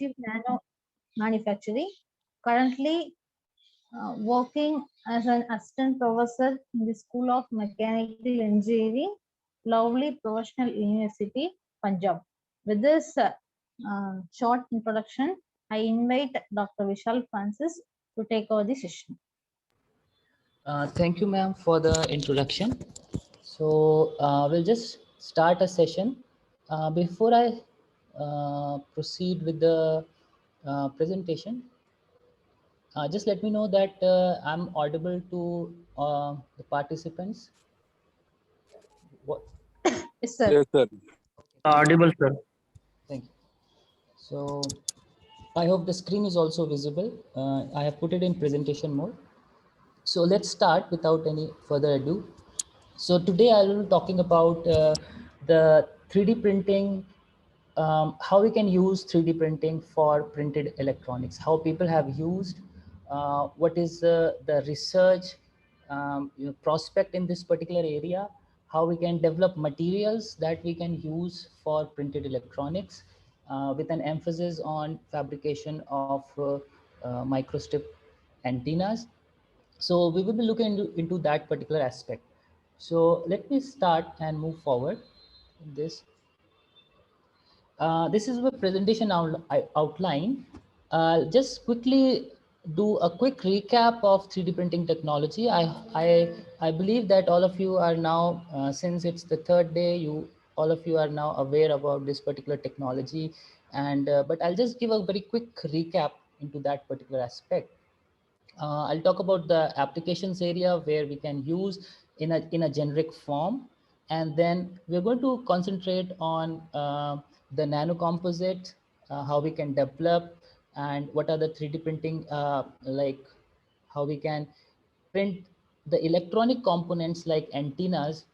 nano manufacturing. Currently working as an assistant professor in the School of Mechanical Engineering, Lovely Professional University, Punjab. With this short introduction, I invite Dr. Vishal Francis to take over the session. Thank you, ma'am, for the introduction. So we'll just start a session. Before I proceed with the presentation, just let me know that I'm audible to the participants. What? Yes, sir. Yes, sir. Audible, sir. Thank you. So I hope the screen is also visible. I have put it in presentation mode. So let's start without any further ado. So today I will be talking about the 3D printing, how we can use 3D printing for printed electronics, how people have used, what is the research prospect in this particular area, how we can develop materials that we can use for printed electronics with an emphasis on fabrication of microstrip antennas. So we will be looking into that particular aspect. So let me start and move forward in this. This is the presentation outline. Just quickly do a quick recap of 3D printing technology. I believe that all of you are now, since it's the third day, all of you are now aware about this particular technology. And but I'll just give a very quick recap into that particular aspect. I'll talk about the applications area where we can use in a generic form, and then we're going to concentrate on the nano composite, how we can develop, and what are the 3D printing, like how we can print the electronic components like antennas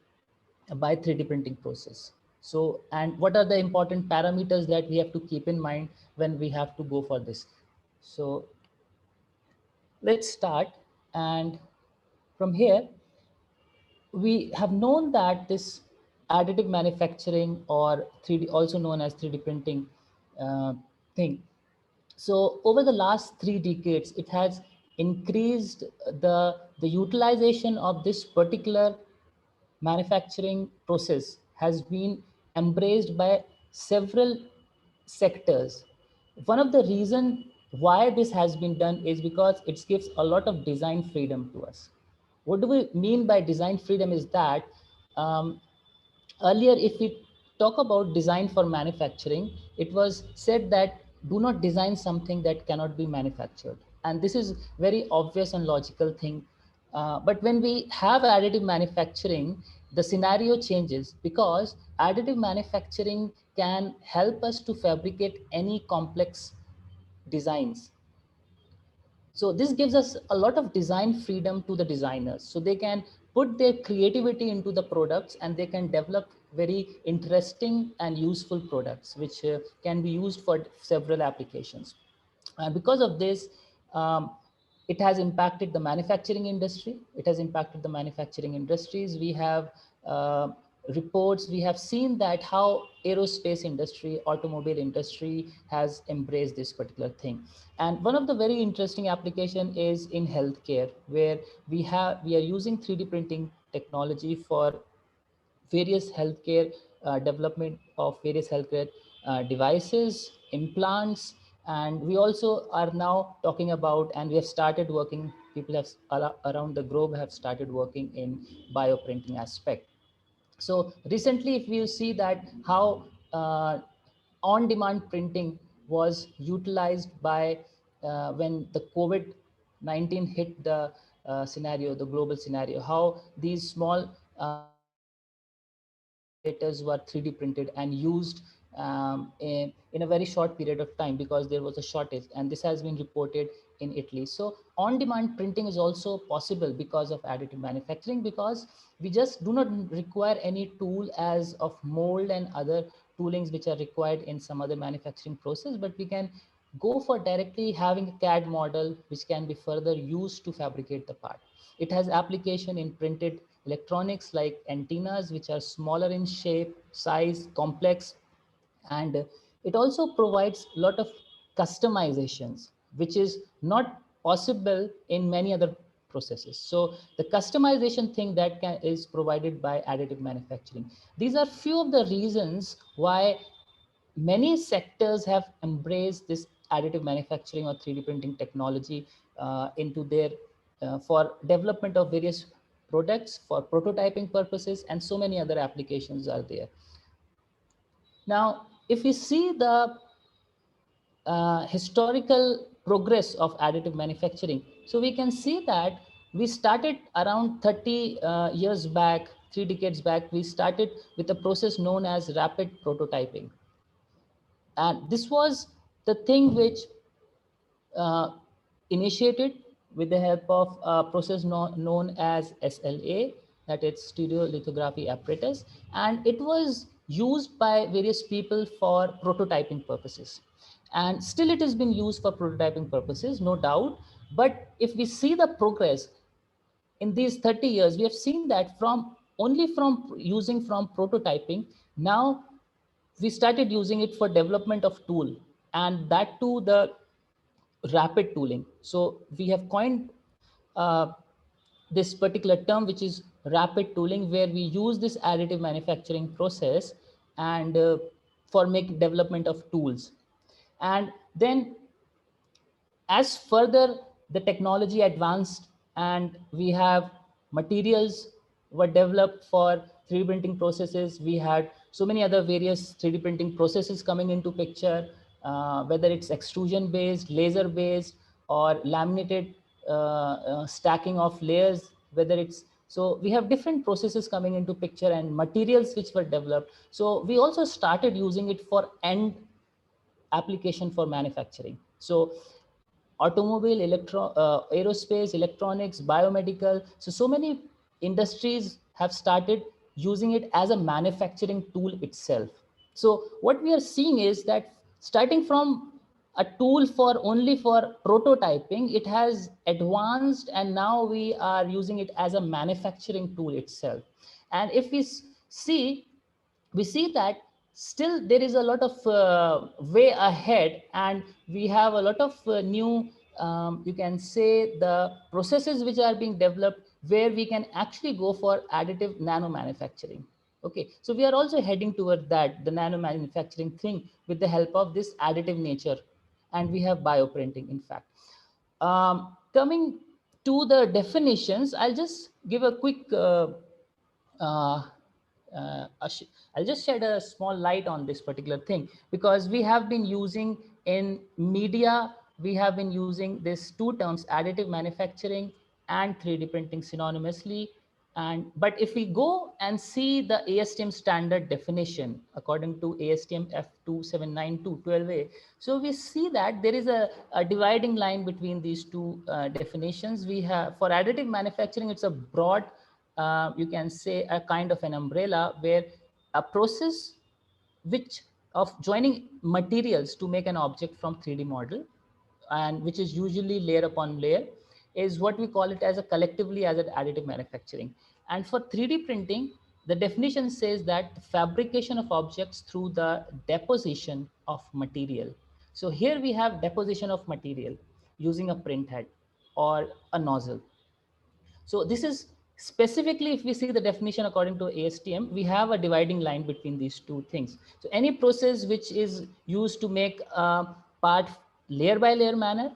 by 3D printing process. So, and what are the important parameters that we have to keep in mind when we have to go for this. So let's start. And from here, we have known that this additive manufacturing, or 3D, also known as 3D printing thing. So over the last 3 decades, it has increased the utilization of this particular manufacturing process has been embraced by several sectors. One of the reasons why this has been done is because it gives a lot of design freedom to us. What do we mean by design freedom is that earlier, if we talk about design for manufacturing, it was said that do not design something that cannot be manufactured. And this is very obvious and logical thing. But when we have additive manufacturing, the scenario changes, because additive manufacturing can help us to fabricate any complex designs. So this gives us a lot of design freedom to the designers, so they can put their creativity into the products, and they can develop very interesting and useful products which can be used for several applications. And because of this, it has impacted the manufacturing industry. It has impacted the manufacturing industries. We have reports, we have seen that how aerospace industry, automobile industry has embraced this particular thing. And one of the very interesting application is in healthcare, where we are using 3D printing technology for various healthcare development of various healthcare devices, implants, and we also are now talking about, and we have started working, people have around the globe have started working in bioprinting aspect. So recently, if you see that how on-demand printing was utilized by when the COVID-19 hit the scenario, the global scenario, how these small letters were 3D printed and used in a very short period of time, because there was a shortage, and this has been reported in Italy. So on-demand printing is also possible because of additive manufacturing, because we just do not require any tool as of mold and other toolings which are required in some other manufacturing process, but we can go for directly having a CAD model which can be further used to fabricate the part. It has application in printed electronics like antennas, which are smaller in shape, size, complex, and it also provides a lot of customizations, which is not possible in many other processes. So the customization thing that is provided by additive manufacturing. These are few of the reasons why many sectors have embraced this additive manufacturing or 3D printing technology into their for development of various products, for prototyping purposes, and so many other applications are there. Now, if we see the historical progress of additive manufacturing, so we can see that we started around 30 years back, 3 decades back, we started with a process known as rapid prototyping. And this was the thing which uh, initiated with the help of a process known as SLA, that is stereolithography apparatus, and it was used by various people for prototyping purposes. And still it has been used for prototyping purposes, no doubt. But if we see the progress in these 30 years, we have seen that from only from using from prototyping, now we started using it for development of tool, and that too the rapid tooling. So we have coined uh, this particular term, which is rapid tooling, where we use this additive manufacturing process and for make development of tools. And then as further the technology advanced and we have materials were developed for 3D printing processes, we had so many other various 3D printing processes coming into picture, whether it's extrusion based, laser based, or laminated stacking of layers, whether it's, so we have different processes coming into picture and materials which were developed. So we also started using it for end application for manufacturing. So automobile, aerospace, electronics, biomedical. So many industries have started using it as a manufacturing tool itself. So what we are seeing is that starting from a tool for only for prototyping, it has advanced and now we are using it as a manufacturing tool itself. And if see, we see that still there is a lot of way ahead, and we have a lot of new you can say the processes which are being developed where we can actually go for additive nano manufacturing. Okay, so we are also heading toward that, the nano manufacturing thing, with the help of this additive nature, and we have bioprinting in fact. Coming to the definitions, I'll just give a quick uh, I'll just shed a small light on this particular thing, because we have been using in media, we have been using these two terms, additive manufacturing and 3D printing synonymously. And but if we go and see the ASTM standard definition according to ASTM F2792212A, so we see that there is a dividing line between these two definitions. We have for additive manufacturing, it's a broad you can say a kind of an umbrella where a process which of joining materials to make an object from 3D model, and which is usually layer upon layer, is what we call it as a collectively as an additive manufacturing. And for 3D printing, the definition says that the fabrication of objects through the deposition of material. So here we have deposition of material using a print head or a nozzle. So this is specifically, if we see the definition according to ASTM, we have a dividing line between these two things. So any process which is used to make a part layer by layer manner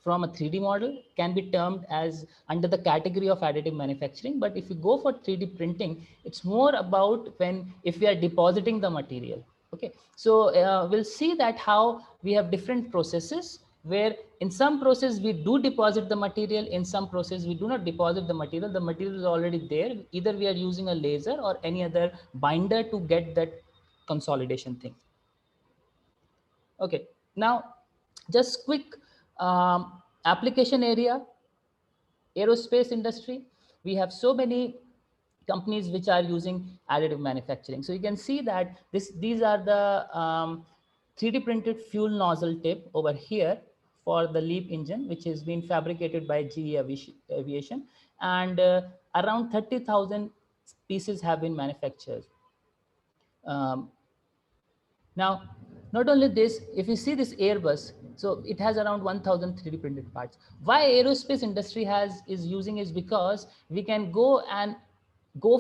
from a 3D model can be termed as under the category of additive manufacturing. But if you go for 3D printing, it's more about when if we are depositing the material. Okay, so we'll see that how we have different processes where in some process we do deposit the material, in some process we do not deposit the material is already there, either we are using a laser or any other binder to get that consolidation thing. Okay, now just quick application area, aerospace industry. We have so many companies which are using additive manufacturing. So you can see that these are the 3D printed fuel nozzle tip over here for the LEAP engine, which has been fabricated by GE Aviation, and around 30,000 pieces have been manufactured. Um, Now, Not only this, if you see this Airbus, so it has around 1000 3D printed parts. Why aerospace industry is using is because we can go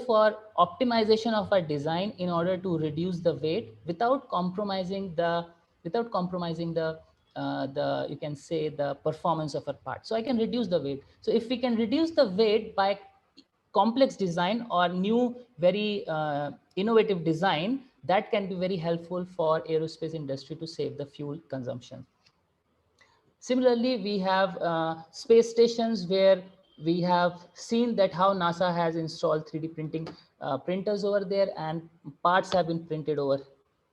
for optimization of our design in order to reduce the weight without compromising the you can say the performance of a part. So I can reduce the weight. So if we can reduce the weight by complex design or new very innovative design, that can be very helpful for aerospace industry to save the fuel consumption. Similarly, we have space stations where we have seen that how NASA has installed 3D printing printers over there, and parts have been printed over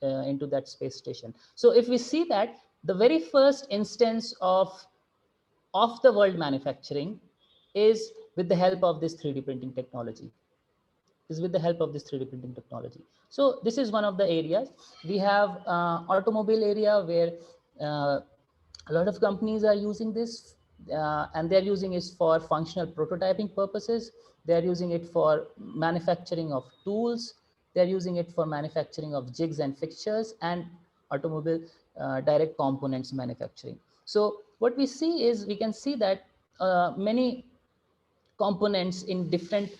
into that space station. So if we see that the very first instance of the world manufacturing is with the help of this 3D printing technology. Is with the help of this 3D printing technology. So this is one of the areas. We have automobile area where uh, a lot of companies are using this, and they're using it for functional prototyping purposes. They're using it for manufacturing of tools. They're using it for manufacturing of jigs and fixtures and automobile direct components manufacturing. So what we see is we can see that many components in different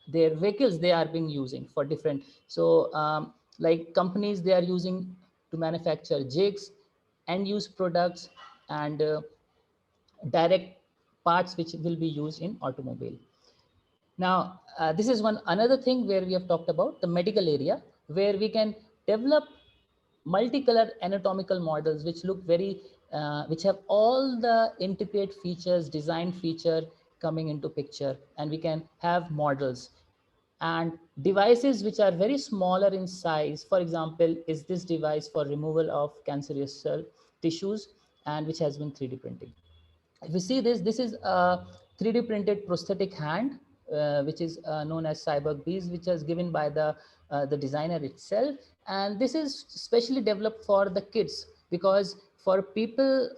their vehicles they are being using for different. So like companies, they are using to manufacture jigs, end use products, and direct parts which will be used in automobile. Now this is one another thing where we have talked about the medical area, where we can develop multicolor anatomical models which look very which have all the integrate features, design feature coming into picture, and we can have models and devices which are very smaller in size. For example, is this device for removal of cancerous cell tissues, and which has been 3D printed. If you see this, this is a 3D printed prosthetic hand, which is known as Cyborg Bees, which is given by the designer itself. And this is specially developed for the kids, because for people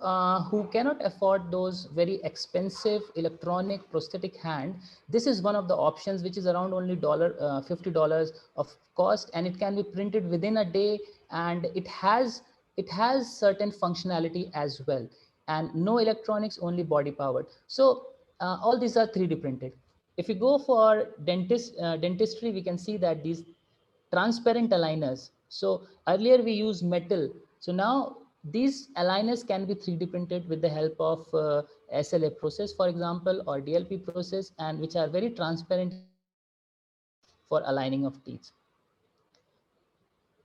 who cannot afford those very expensive electronic prosthetic hand, this is one of the options, which is around only $50 of cost, and it can be printed within a day, and it has certain functionality as well, and no electronics, only body powered. So all these are 3D printed. If you go for dentistry, we can see that these transparent aligners. So earlier we used metal. So now these aligners can be 3D printed with the help of SLA process, for example, or DLP process, and which are very transparent for aligning of teeth.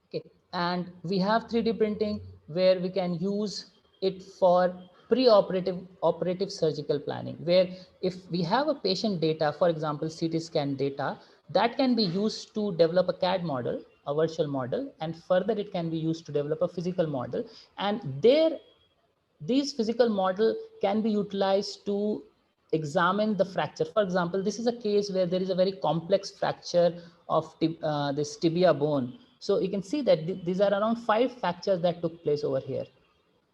Okay, and we have 3D printing where we can use it for operative surgical planning, where if we have a patient data, for example, CT scan data, that can be used to develop a CAD model, a virtual model, and further it can be used to develop a physical model. And there these physical model can be utilized to examine the fracture. For example, this is a case where there is a very complex fracture of this tibia bone. So you can see that these are around 5 fractures that took place over here.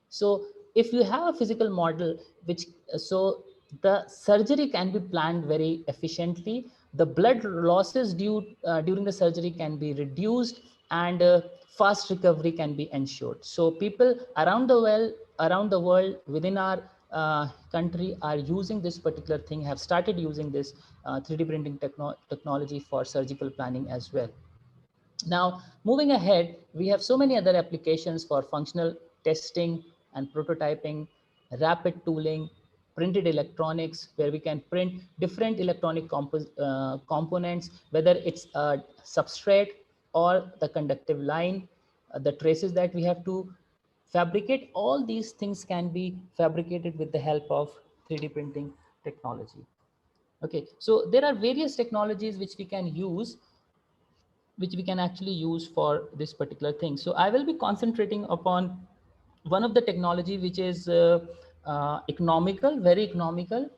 So if you have a physical model, which so the surgery can be planned very efficiently. The blood losses during the surgery can be reduced, and fast recovery can be ensured. So people around the world within our country are using this particular thing, have started using this 3D printing technology for surgical planning as well. Now, moving ahead, we have so many other applications for functional testing and prototyping, rapid tooling, printed electronics, where we can print different electronic components, whether it's a substrate or the conductive line, the traces that we have to fabricate. All these things can be fabricated with the help of 3D printing technology. Okay, so there are various technologies which we can actually use for this particular thing. So I will be concentrating upon one of the technology which is economical, very economical,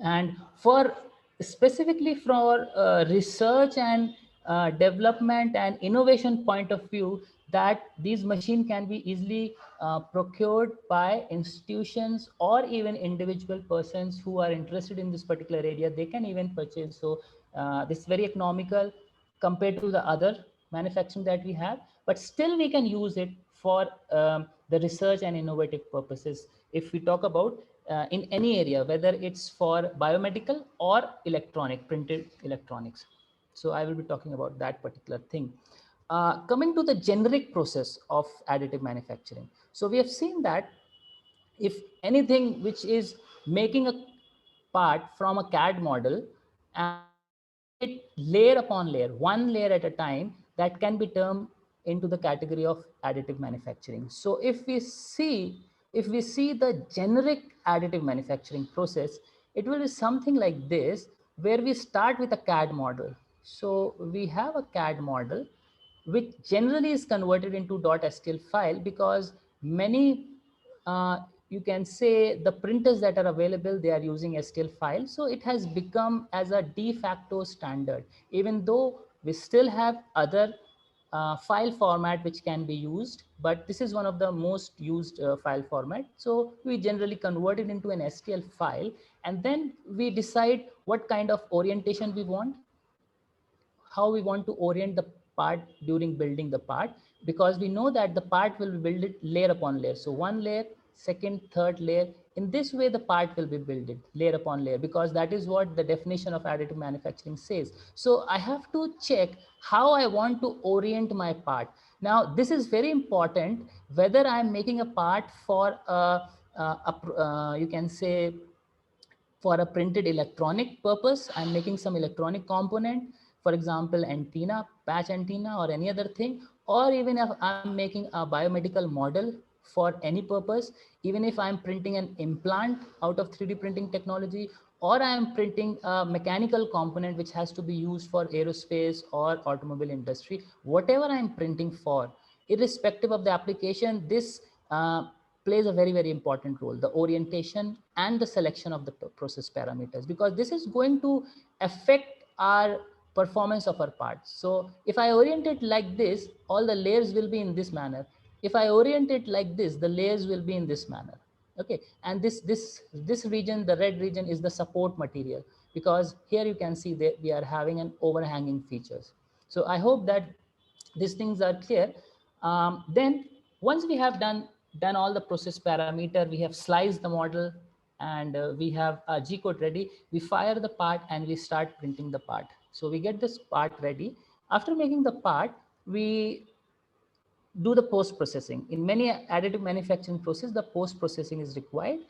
and for specifically for research and development and innovation point of view, that these machine can be easily procured by institutions or even individual persons who are interested in this particular area. They can even purchase. So this is very economical compared to the other manufacturing that we have. but still we can use it for the research and innovative purposes. If we talk about in any area, whether it's for biomedical or electronic, printed electronics. So I will be talking about that particular thing. Coming to the generic process of additive manufacturing. So we have seen that if anything which is making a part from a CAD model and it layer upon layer, one layer at a time, that can be termed into the category of additive manufacturing. So if we see the generic additive manufacturing process, it will be something like this, where we start with a CAD model. So we have a CAD model which generally is converted into .stl file, because many you can say the printers that are available, they are using STL file. So it has become as a de facto standard, even though we still have other file format which can be used, but this is one of the most used file format. So we generally convert it into an STL file, and then we decide what kind of orientation we want, how we want to orient the part during building the part, because we know that the part will be built layer upon layer. So one layer, second, third layer. In this way, the part will be built layer upon layer, because that is what the definition of additive manufacturing says. So I have to check how I want to orient my part. Now, this is very important, whether I'm making a part for you can say for a printed electronic purpose. I'm making some electronic component, for example, antenna, patch antenna, or any other thing, or even if I'm making a biomedical model for any purpose, even if I'm printing an implant out of 3D printing technology, or I am printing a mechanical component which has to be used for aerospace or automobile industry, whatever I'm printing for, irrespective of the application, this plays a very, very important role, the orientation and the selection of the process parameters, because this is going to affect our performance of our parts. So if I orient it like this, all the layers will be in this manner. If I orient it like this, the layers will be in this manner. Okay, and this region, the red region, is the support material, because here you can see that we are having an overhanging features. So I hope that these things are clear. Then once we have done all the process parameter, we have sliced the model, and we have a G code ready. We fire the part and we start printing the part. So we get this part ready. After making the part, we do the post processing. In many additive manufacturing process, the post processing is required,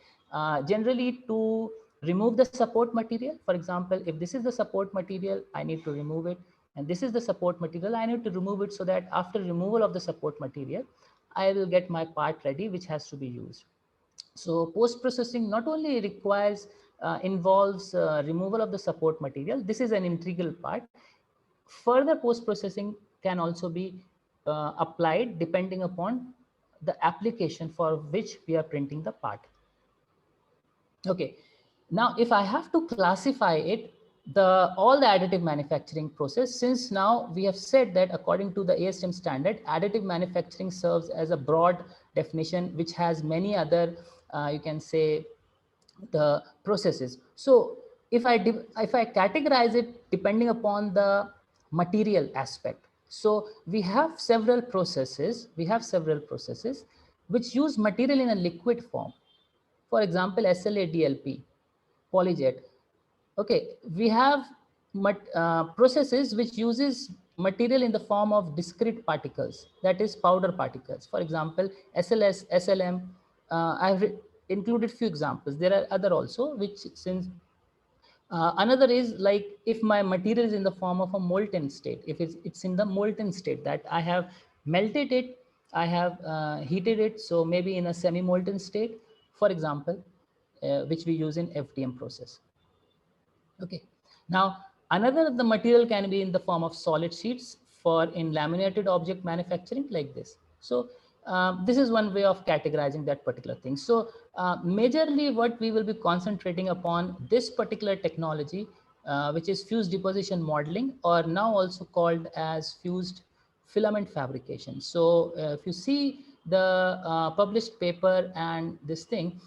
generally to remove the support material. For example, if this is the support material, I need to remove it, and this is the support material, I need to remove it, so that after removal of the support material, I will get my part ready, which has to be used. So post processing not only requires involves removal of the support material. This is an integral part. Further post processing can also be applied depending upon the application for which we are printing the part. Okay, now if I have to classify it, all the additive manufacturing process, since now we have said that according to the ASTM standard, additive manufacturing serves as a broad definition which has many other you can say the processes. So if I categorize it depending upon the material aspect, so we have several processes which use material in a liquid form. For example, SLA-DLP, polyjet. Okay, we have processes which uses material in the form of discrete particles, that is powder particles. For example, SLS, SLM. I've included few examples. There are other also, which since another is like if my material is in the form of a molten state, if it's in the molten state, that I have melted it, I have heated it, so maybe in a semi-molten state, for example, which we use in FDM process. Okay. Now, another of the material can be in the form of solid sheets for in laminated object manufacturing like this. So this is one way of categorizing that particular thing. So majorly what we will be concentrating upon this particular technology, which is fused deposition modeling, or now also called as fused filament fabrication. So if you see the published paper and this thing,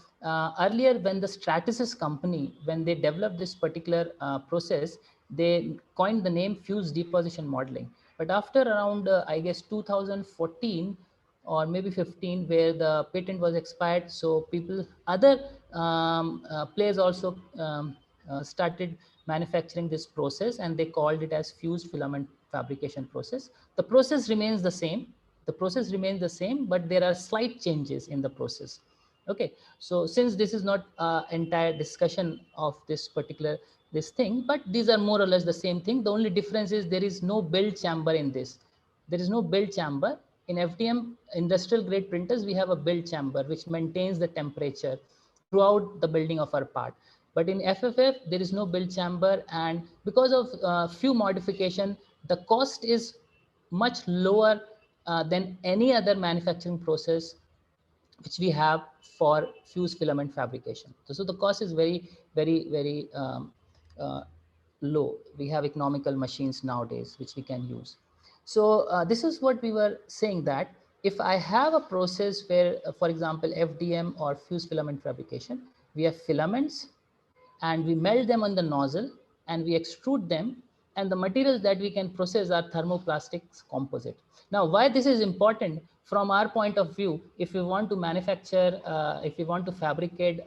earlier when the Stratasys company, when they developed this particular process, they coined the name fused deposition modeling. But after around, I guess 2014 or maybe 15, where the patent was expired, so people, other players also started manufacturing this process, and they called it as fused filament fabrication process. The process remains the same. The process remains the same, but there are slight changes in the process. Okay, so since this is not entire discussion of this particular this thing, but these are more or less the same thing. The only difference is there is no build chamber in this. There is no build chamber. In FDM industrial grade printers, we have a build chamber which maintains the temperature throughout the building of our part. But in FFF, there is no build chamber, and because of few modification, the cost is much lower than any other manufacturing process which we have for fused filament fabrication. So the cost is very uh, low. We have economical machines nowadays which we can use. So this is what we were saying, that if I have a process where, for example, FDM or fused filament fabrication, we have filaments and we melt them on the nozzle and we extrude them, and the materials that we can process are thermoplastics composite. Now, why this is important from our point of view, if we want to manufacture, if we want to fabricate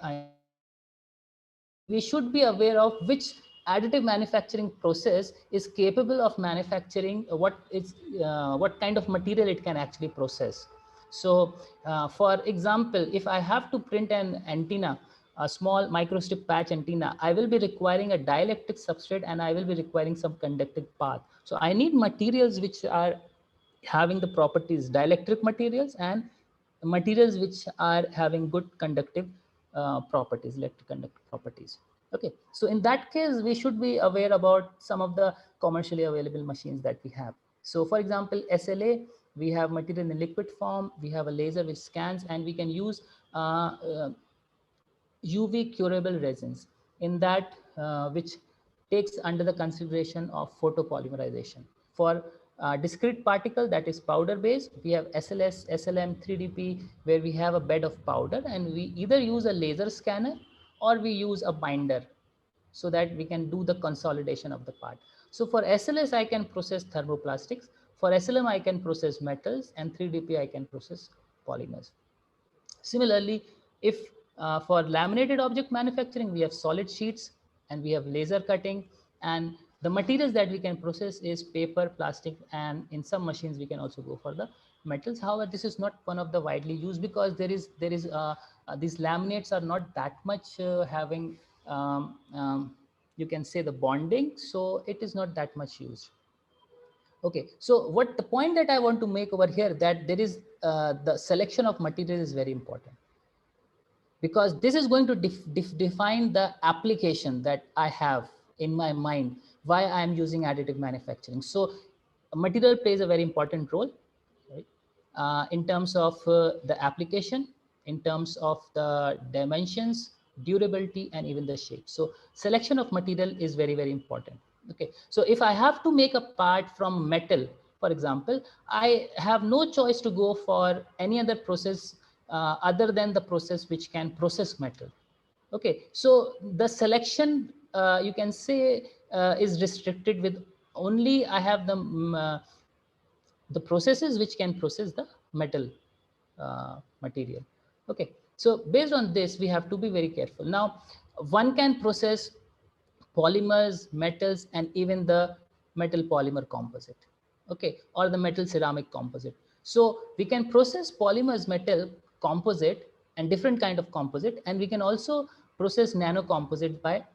we should be aware of which additive manufacturing process is capable of manufacturing what kind of material it can actually process. So for example, if I have to print an antenna, a small microstrip patch antenna, I will be requiring a dielectric substrate and I will be requiring some conductive path. So I need materials which are having the properties, dielectric materials and materials which are having good conductive properties, electric conductive properties. Okay, so in that case, we should be aware about some of the commercially available machines that we have. So for example, SLA, we have material in liquid form, we have a laser which scans, and we can use UV curable resins in that which takes under the consideration of photopolymerization. For discrete particle, that is powder based, we have SLS, SLM, 3DP, where we have a bed of powder and we either use a laser scanner or we use a binder so that we can do the consolidation of the part. So for SLS, I can process thermoplastics. For SLM, I can process metals, and 3DP, I can process polymers. Similarly, if for laminated object manufacturing, we have solid sheets and we have laser cutting, and the materials that we can process is paper, plastic, and in some machines we can also go for the metals. However, this is not one of the widely used because these laminates are not that much having you can say the bonding, so it is not that much used. Okay, so what the point that I want to make over here, that there is the selection of material is very important, because this is going to define the application that I have in my mind, why I am using additive manufacturing. So material plays a very important role, right? In terms of the application, in terms of the dimensions, durability, and even the shape. So selection of material is very important. Okay, so if I have to make a part from metal, for example, I have no choice to go for any other process other than the process which can process metal. Okay, so the selection you can say is restricted with only I have the processes which can process the metal material. Okay, so based on this, we have to be very careful. Now, one can process polymers, metals, and even the metal polymer composite, okay, or the metal ceramic composite. So we can process polymers, metal composite, and different kind of composite, and we can also process nano composite by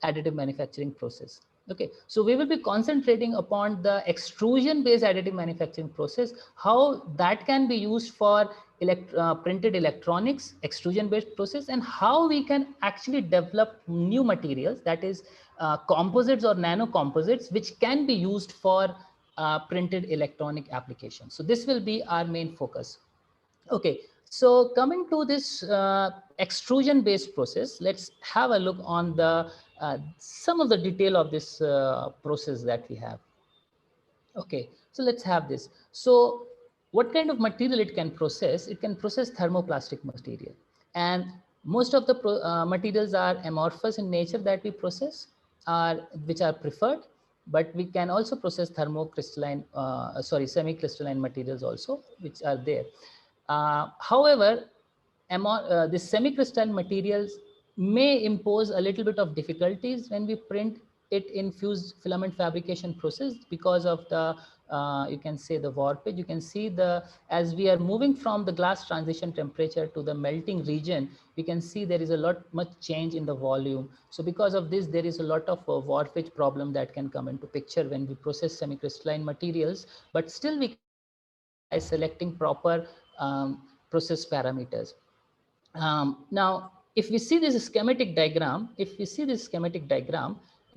additive manufacturing process. Okay, so we will be concentrating upon the extrusion based additive manufacturing process, how that can be used for printed electronics, extrusion based process, and how we can actually develop new materials, that is composites or nano composites, which can be used for printed electronic applications. So this will be our main focus. Okay, so coming to this extrusion based process, let's have a look on the some of the detail of this process that we have. Okay, so let's have this. So what kind of material it can process? It can process thermoplastic material, and most of the materials are amorphous in nature that we process, are which are preferred, but we can also process thermocrystalline, semi-crystalline materials also, which are there. However, the semi-crystalline materials may impose a little bit of difficulties when we print it in fused filament fabrication process because of the you can say the warpage. You can see as we are moving from the glass transition temperature to the melting region, we can see there is a much change in the volume. So because of this, there is a lot of warpage problem that can come into picture when we process semi-crystalline materials, but still we can prevent it by selecting proper process parameters. Now, if we see this schematic diagram, you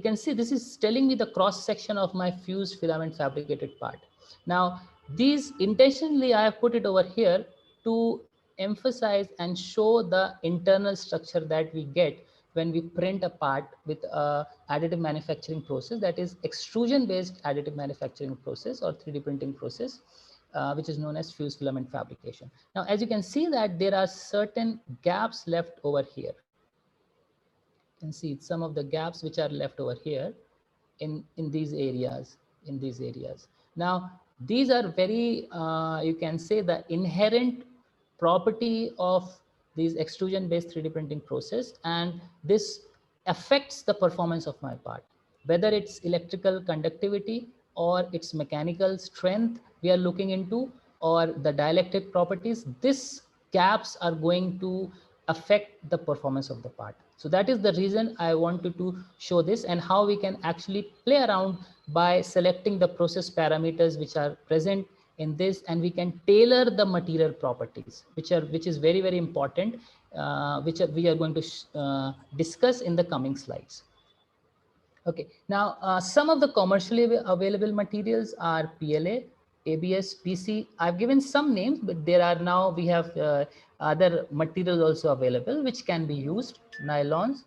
can see this is telling me the cross section of my fused filament fabricated part. Now, these intentionally I have put it over here to emphasize and show the internal structure that we get when we print a part with a additive manufacturing process, that is extrusion based additive manufacturing process or 3D printing process, which is known as fused filament fabrication. Now, as you can see that there are certain gaps left over here. You can see some of the gaps which are left over here in these areas, Now, these are very, you can say the inherent property of these extrusion based 3D printing process, and this affects the performance of my part, whether it's electrical conductivity or its mechanical strength we are looking into, or the dielectric properties. These gaps are going to affect the performance of the part. So that is the reason I wanted to show this, and how we can actually play around by selecting the process parameters which are present in this, and we can tailor the material properties, which is very, very important, we are going to discuss in the coming slides. Okay, now some of the commercially available materials are PLA, ABS, PC. I've given some names, but there are now, we have other materials also available which can be used, nylons.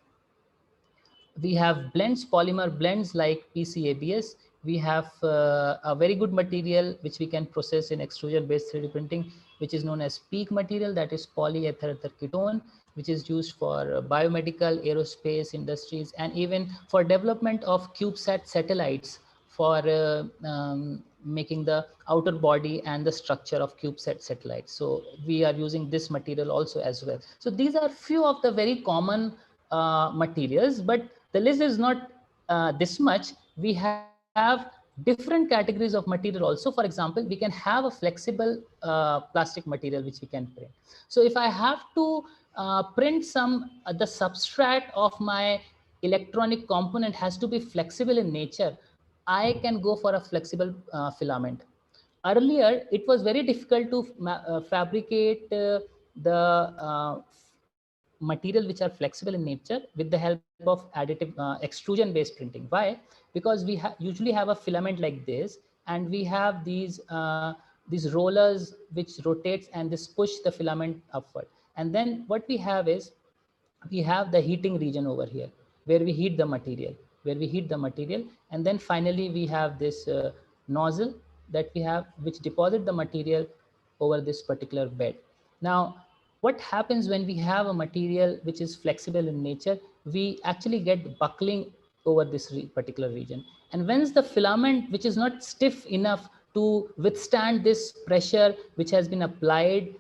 We have blends, polymer blends like PCABS. We have a very good material which we can process in extrusion based 3D printing, which is known as PEEK material, that is polyether ketone, which is used for biomedical, aerospace industries, and even for development of CubeSat satellites for making the outer body and the structure of CubeSat satellites. So we are using this material also as well. So these are few of the very common materials, but the list is not this much. We have different categories of material also. For example, we can have a flexible plastic material which we can print. So if I have to print the substrate of my electronic component has to be flexible in nature, I can go for a flexible filament. Earlier, it was very difficult to fabricate the material which are flexible in nature with the help of additive extrusion based printing. Why? Because we usually have a filament like this, and we have these rollers which rotates and this push the filament upward. And then what we have is, we have the heating region over here where we heat the material, and then finally we have this nozzle that we have, which deposit the material over this particular bed. Now, what happens when we have a material which is flexible in nature? We actually get buckling over this particular region, and once the filament, which is not stiff enough to withstand this pressure which has been applied,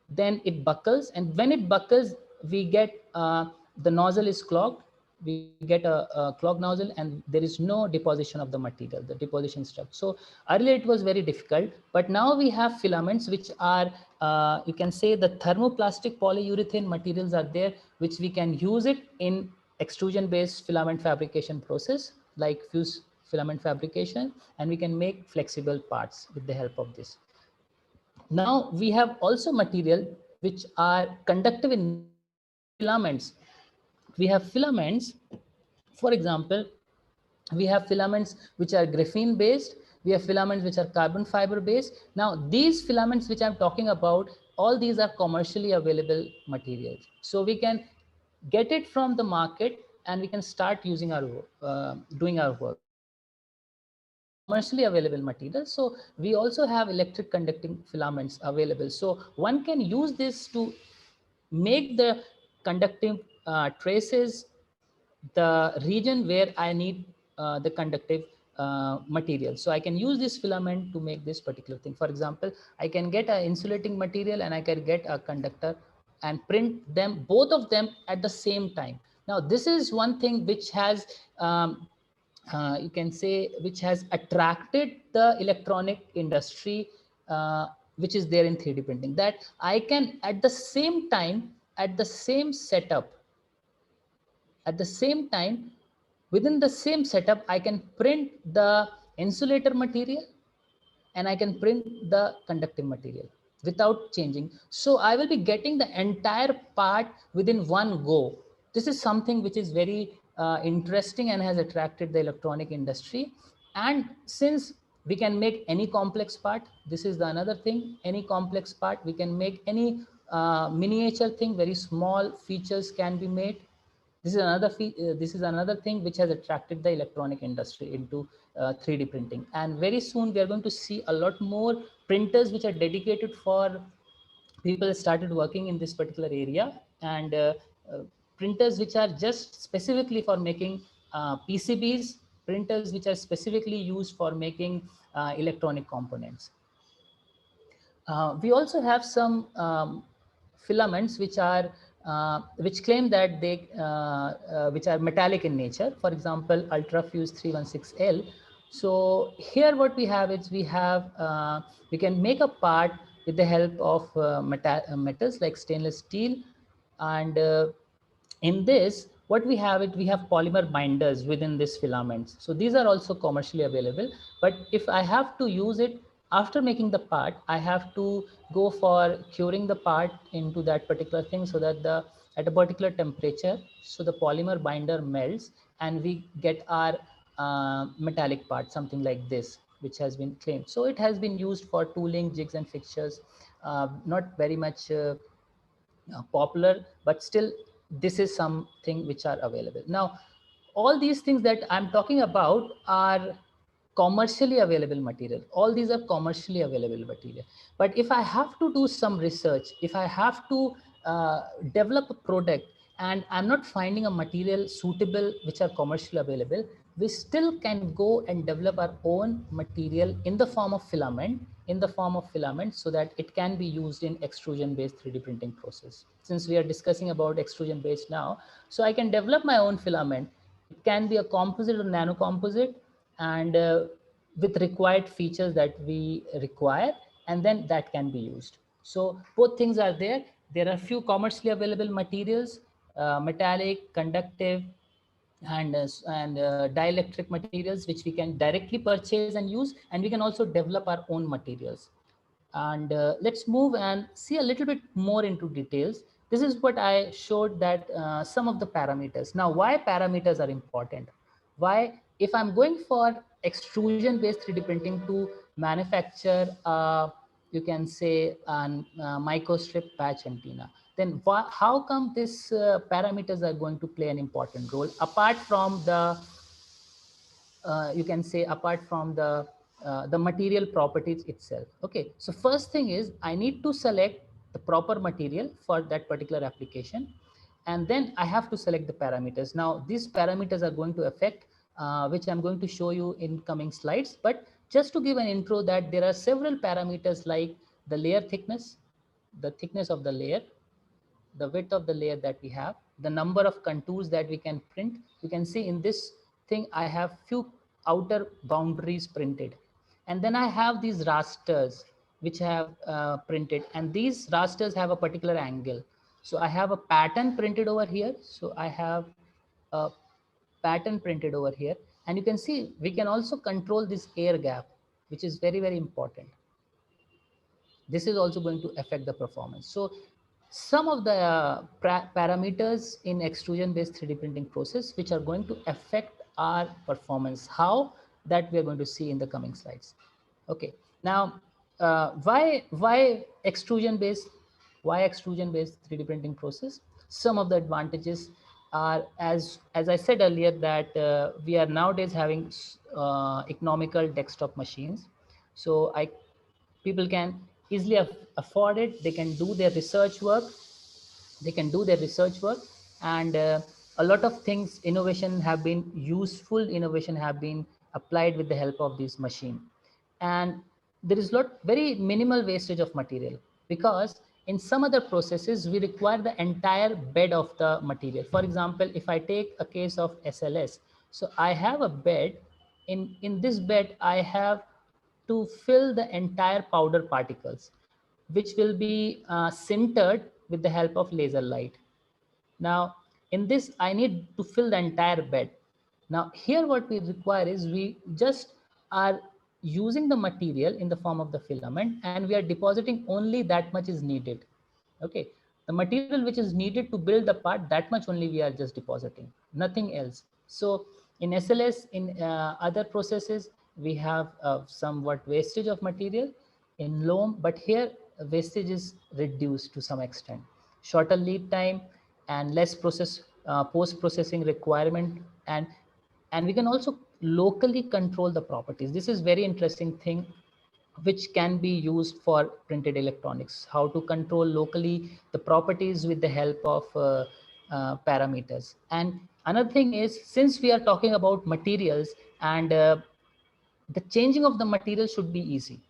then it buckles, and when it buckles, we get the nozzle is clogged. We get a clogged nozzle, and there is no deposition of the material, the deposition structure. So earlier it was very difficult, but now we have filaments which are you can say the thermoplastic polyurethane materials are there, which we can use it in extrusion based filament fabrication process like fused filament fabrication, and we can make flexible parts with the help of this. Now we have also material which are conductive in nature, that is filaments. We have filaments, for example, we have filaments which are graphene based, we have filaments which are carbon fiber based. Now these filaments which I'm talking about, all these are commercially available materials. So we can get it from the market and we can start using our doing our work. These are commercially available materials. So we also have electric conducting filaments available. So one can use this to make the conductive traces the region where I need the conductive material. So I can use this filament to make this particular thing. For example, I can get an insulating material and I can get a conductor and print them, both of them at the same time. Now, this is one thing which has, you can say, which has attracted the electronic industry, which is there in 3D printing, that I can at the same time, at the same setup, at the same time, within the same setup, I can print the insulator material and I can print the conductive material without changing. So I will be getting the entire part within one go. This is something which is very interesting and has attracted the electronic industry. And since we can make any complex part, this is the another thing, any complex part, we can make any miniature thing, very small features can be made. This is another thing which has attracted the electronic industry into 3D printing. And very soon we are going to see a lot more printers which are dedicated for people started working in this particular area, and printers which are just specifically for making PCBs, printers which are specifically used for making electronic components. We also have some filaments which claim that they which are metallic in nature. For example, Ultrafuse 316L. So here what we have is we can make a part with the help of metals like stainless steel, and in this what we have we have polymer binders within this filaments. So these are also commercially available, but if I have to use it after making the part, I have to go for curing the part into that particular thing, so that the at a particular temperature, so the polymer binder melts and we get our metallic part, something like this, which has been claimed. So it has been used for tooling, jigs and fixtures, not very much popular, but still this is something which are available. Now, all these things that I'm talking about are commercially available material. All these are commercially available material. But if I have to do some research, if I have to develop a product and I'm not finding a material suitable which are commercially available, we still can go and develop our own material in the form of filament, so that it can be used in extrusion based 3D printing process. Since we are discussing about extrusion based now, so I can develop my own filament. It can be a composite or nano composite, and with required features that we require, and then that can be used. So both things are there. There are few commercially available materials, metallic, conductive, and dielectric materials, which we can directly purchase and use, and we can also develop our own materials. And let's move and see a little bit more into details. This is what I showed, that some of the parameters. Now, why parameters are important? Why, if I'm going for extrusion based 3D printing to manufacture, you can say, an microstrip patch antenna, then how come these parameters are going to play an important role, apart from the you can say, apart from the material properties itself? Okay, so first thing is I need to select the proper material for that particular application, and then I have to select the parameters. Now these parameters are going to affect which I'm going to show you in coming slides, but just to give an intro, that there are several parameters like the layer thickness, the thickness of the layer, the width of the layer that we have, the number of contours that we can print. You can see in this thing, I have few outer boundaries printed. And then I have these rasters, which I have printed. And these rasters have a particular angle. So I have a pattern printed over here. So I have a pattern printed over here. And you can see, we can also control this air gap, which is very, very important. This is also going to affect the performance. So some of the parameters in extrusion based 3D printing process, which are going to affect our performance, how, that we are going to see in the coming slides. Okay, now why extrusion based 3D printing process? Some of the advantages are, as I said earlier, that we are nowadays having economical desktop machines. So people can easily afford it. They can do their research work. And a lot of things, innovation have been useful, innovation have been applied with the help of this machine. And there is lot very minimal wastage of material, because in some other processes we require the entire bed of the material. For example, if I take a case of SLS, so I have a bed. In this bed I have to fill the entire powder particles, which will be sintered with the help of laser light. Now, in this, I need to fill the entire bed. Now, here what we require is we just are using the material in the form of the filament, and we are depositing only that much is needed. Okay. The material which is needed to build the part, that much only we are just depositing, nothing else. So in SLS, in other processes, we have somewhat wastage of material in loam, but here wastage is reduced to some extent. Shorter lead time and less post processing requirement, and we can also locally control the properties. This is very interesting thing which can be used for printed electronics, how to control locally the properties with the help of parameters. And another thing is, since we are talking about materials, and the changing of the material should be easy.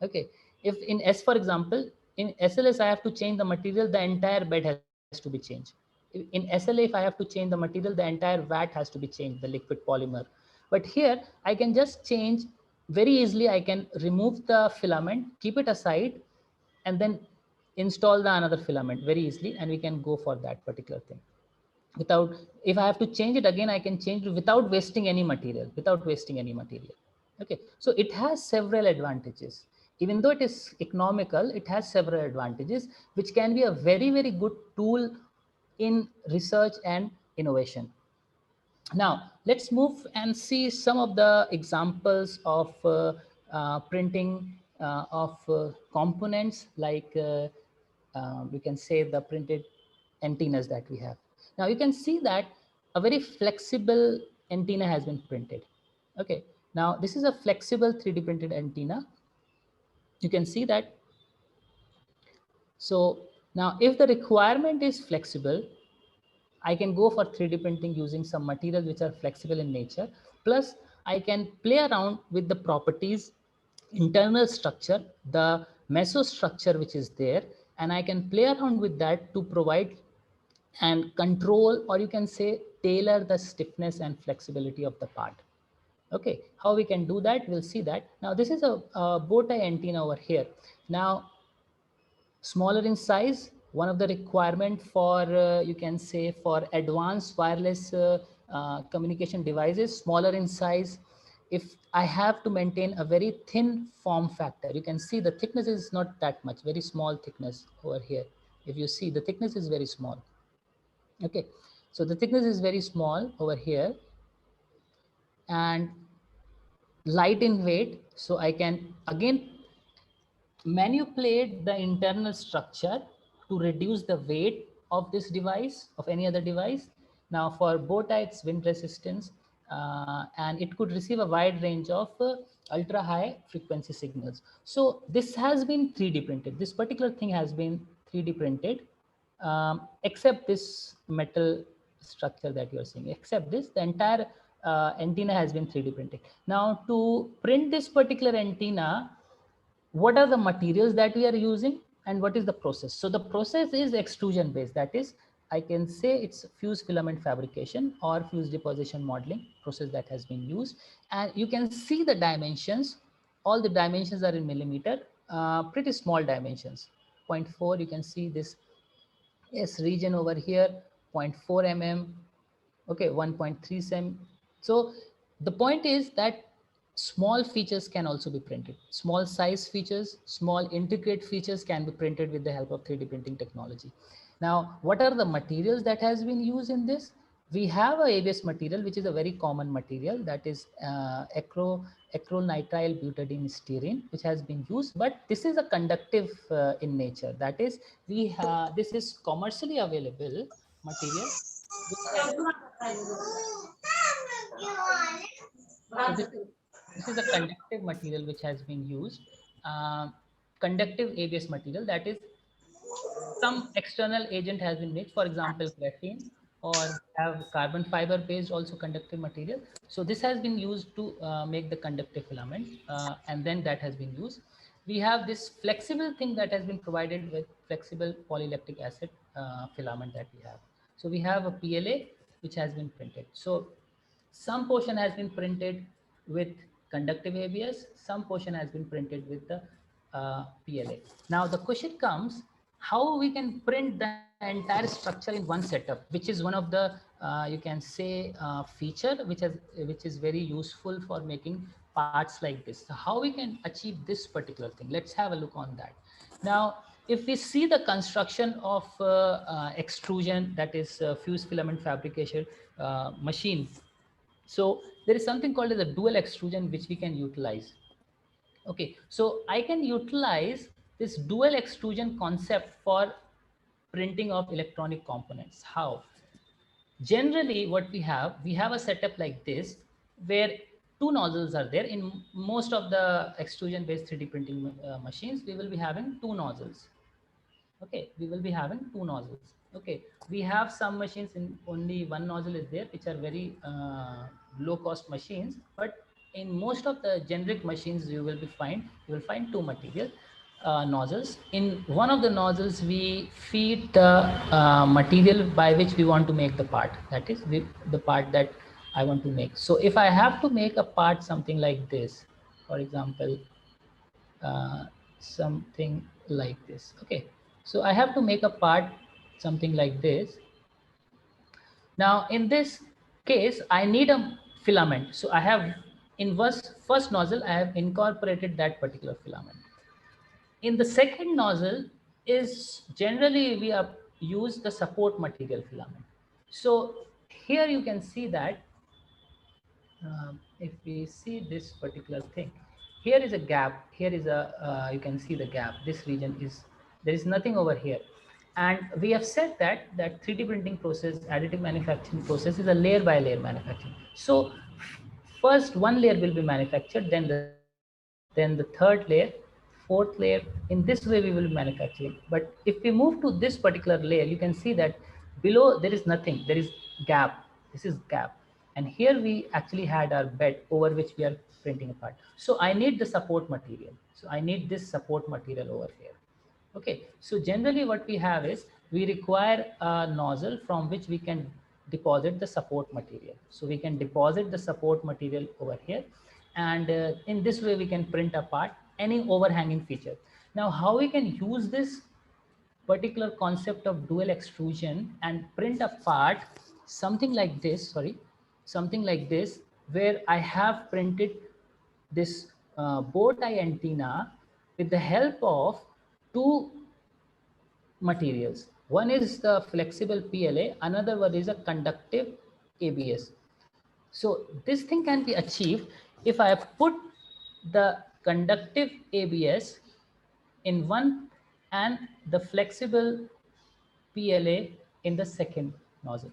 Okay, if in S, for example, in SLS I have to change the material, the entire bed has to be changed. In SLA, if I have to change the material, the entire vat has to be changed, the liquid polymer. But here I can just change very easily. I can remove the filament, keep it aside, and then install the another filament very easily, and we can go for that particular thing without, if I have to change it again, I can change it without wasting any material, Okay, so it has several advantages. Even though it is economical, it has several advantages, which can be a very, very good tool in research and innovation. Now, let's move and see some of the examples of printing of components, like we can say the printed antennas that we have. Now, you can see that a very flexible antenna has been printed. Okay, now this is a flexible 3D printed antenna. You can see that. So now if the requirement is flexible, I can go for 3D printing using some materials which are flexible in nature. Plus, I can play around with the properties, internal structure, the mesostructure which is there, and I can play around with that to provide and control, or you can say tailor the stiffness and flexibility of the part. Okay, how we can do that, we'll see that. Now, this is a bow tie antenna over here. Now, smaller in size, one of the requirement for you can say for advanced wireless communication devices, smaller in size. If I have to maintain a very thin form factor, you can see the thickness is not that much, very small thickness over here. If you see, the thickness is very small. Okay, so the thickness is very small over here, and light in weight, so I can again manipulate the internal structure to reduce the weight of this device, of any other device. Now, for bow tie, it's wind resistance, and it could receive a wide range of ultra high frequency signals. So this has been 3D printed. This particular thing has been 3D printed, except this metal structure that you are seeing. Except this, the entire antenna has been 3D printed. Now, to print this particular antenna, what are the materials that we are using and what is the process? So the process is extrusion based. That is, I can say it's fused filament fabrication or fused deposition modeling process that has been used. And you can see the dimensions. All the dimensions are in millimeter, pretty small dimensions. 0.4, you can see this S region over here, 0.4 mm, okay, 1.3 cm. So the point is that small features can also be printed. Small size features, small intricate features can be printed with the help of 3D printing technology. Now, what are the materials that has been used in this? We have a ABS material, which is a very common material, that is acrylonitrile butadiene styrene, which has been used, but this is a conductive in nature. That is, this is commercially available material. So this is a conductive material which has been used, conductive ABS material, that is some external agent has been mixed, for example, graphene, or have carbon fiber based also conductive material. So this has been used to make the conductive filament, and then that has been used. We have this flexible thing that has been provided with flexible polylactic acid filament that we have. So we have a PLA which has been printed. So some portion has been printed with conductive ABS, some portion has been printed with the PLA. Now the question comes, how we can print the entire structure in one setup, which is one of the you can say feature which is very useful for making parts like this. So how we can achieve this particular thing? Let's have a look on that. Now, if we see the construction of extrusion, that is fused filament fabrication machine, so there is something called as a dual extrusion which we can utilize. Okay, so I can utilize this dual extrusion concept for printing of electronic components. How? Generally, what we have a setup like this where two nozzles are there. In most of the extrusion based 3D printing machines, we will be having two nozzles. Okay, we will be having two nozzles. Okay, we have some machines in only one nozzle is there, which are very low cost machines, but in most of the generic machines you will find two material nozzles. In one of the nozzles we feed the material by which we want to make the part, that is the part that I want to make. So if I have to make a part something like this, for example, uh, something like this. Okay, so I have to make a part something like this. Now in this case I need a filament, so I have in first nozzle I have incorporated that particular filament. In the second nozzle is generally we have used the support material filament. So here you can see that if we see this particular thing, here is a gap, here is a you can see the gap, this region is, there is nothing over here. And we have said that 3D printing process, additive manufacturing process, is a layer by layer manufacturing. So first one layer will be manufactured, then the second layer, then the third layer, fourth layer. In this way we will be manufacturing. But if we move to this particular layer, you can see that below there is nothing, there is gap, this is gap. And here we actually had our bed over which we are printing a part. So I need the support material. So I need this support material over here. Okay, so generally what we have is we require a nozzle from which we can deposit the support material. So we can deposit the support material over here, and in this way we can print apart any overhanging feature. Now how we can use this particular concept of dual extrusion and print a part something like this, sorry, something like this, where I have printed this bow tie antenna with the help of two materials. One is the flexible PLA, another one is a conductive ABS. So this thing can be achieved if I put the conductive ABS in one and the flexible PLA in the second nozzle.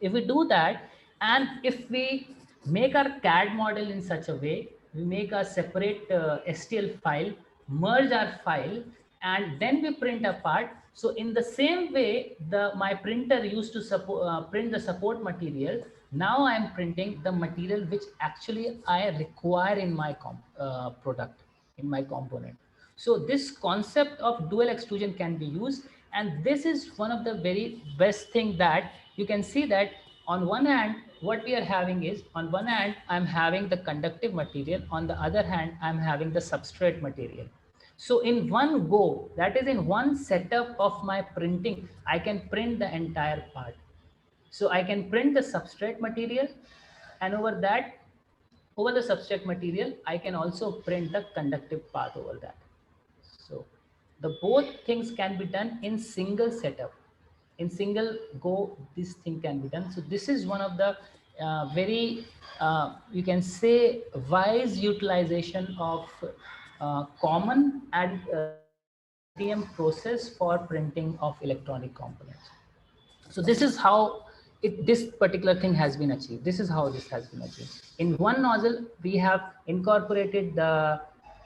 If we do that, and if we make our CAD model in such a way, we make a separate STL file, merge our file, and then we print a part. So in the same way, my printer used to print the support material. Now I am printing the material which actually I require in my product, in my component. So this concept of dual extrusion can be used, and this is one of the very best thing that you can see that on one hand, what we are having is, on one hand, I'm having the conductive material, on the other hand, I'm having the substrate material. So in one go, that is in one setup of my printing, I can print the entire part. So I can print the substrate material, and over the substrate material, I can also print the conductive part over that. So the both things can be done in single setup. In single go, this thing can be done. So this is one of the very, you can say, wise utilization of common and ADM process for printing of electronic components. So this is how this particular thing has been achieved. This is how this has been achieved. In one nozzle, we have incorporated the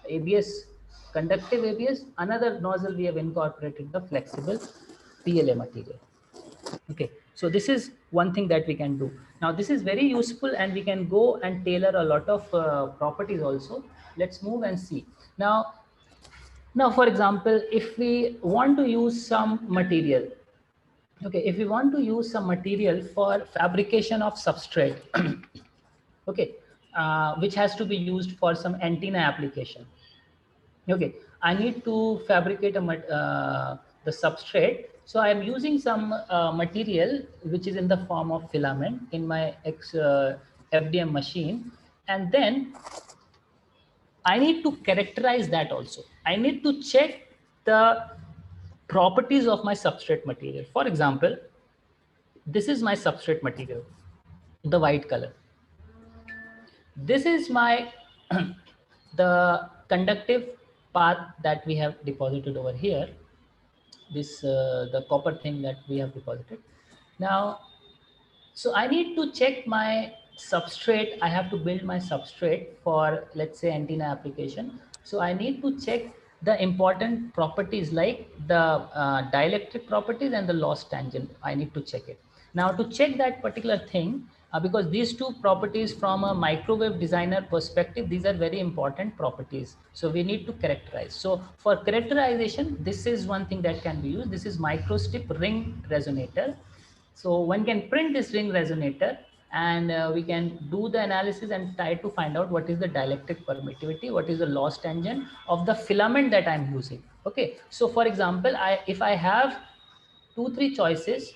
ABS, conductive ABS. Another nozzle, we have incorporated the flexible PLA material. Okay, so this is one thing that we can do. Now this is very useful and we can go and tailor a lot of properties also. Let's move and see. Now for example, if we want to use some material, okay, if we want to use some material for fabrication of substrate, okay, which has to be used for some antenna application. Okay, I need to fabricate the substrate. So I am using some material which is in the form of filament in my FDM machine, and then I need to characterize that also. I need to check the properties of my substrate material. For example, this is my substrate material, the white color. This is my the conductive path that we have deposited over here, this the copper thing that we have deposited. Now, so I need to check my substrate. I have to build my substrate for, let's say, antenna application. So I need to check the important properties like the dielectric properties and the loss tangent. I need to check it. Now to check that particular thing, because these two properties from a microwave designer perspective, these are very important properties. So we need to characterize. So for characterization, this is one thing that can be used. This is microstrip ring resonator. So one can print this ring resonator, and we can do the analysis and try to find out what is the dielectric permittivity, what is the loss tangent of the filament that I'm using. Okay, so for example, if I have two three choices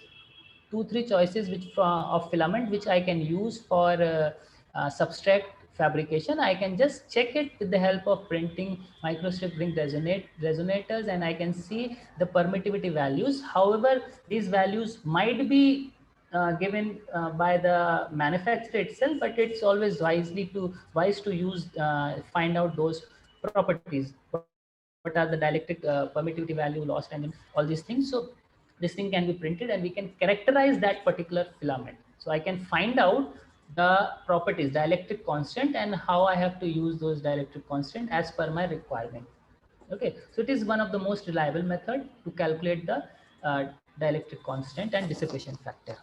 which of filament which I can use for substrate fabrication, I can just check it with the help of printing microstrip ring resonators, and I can see the permittivity values. However, these values might be given by the manufacturer itself, but it's always wise to use find out those properties. What are the dielectric permittivity value, loss tangent, all these things. So this thing can be printed and we can characterize that particular filament. So I can find out the properties, dielectric constant, and how I have to use those dielectric constant as per my requirement. Okay, so it is one of the most reliable method to calculate the dielectric constant and dissipation factor.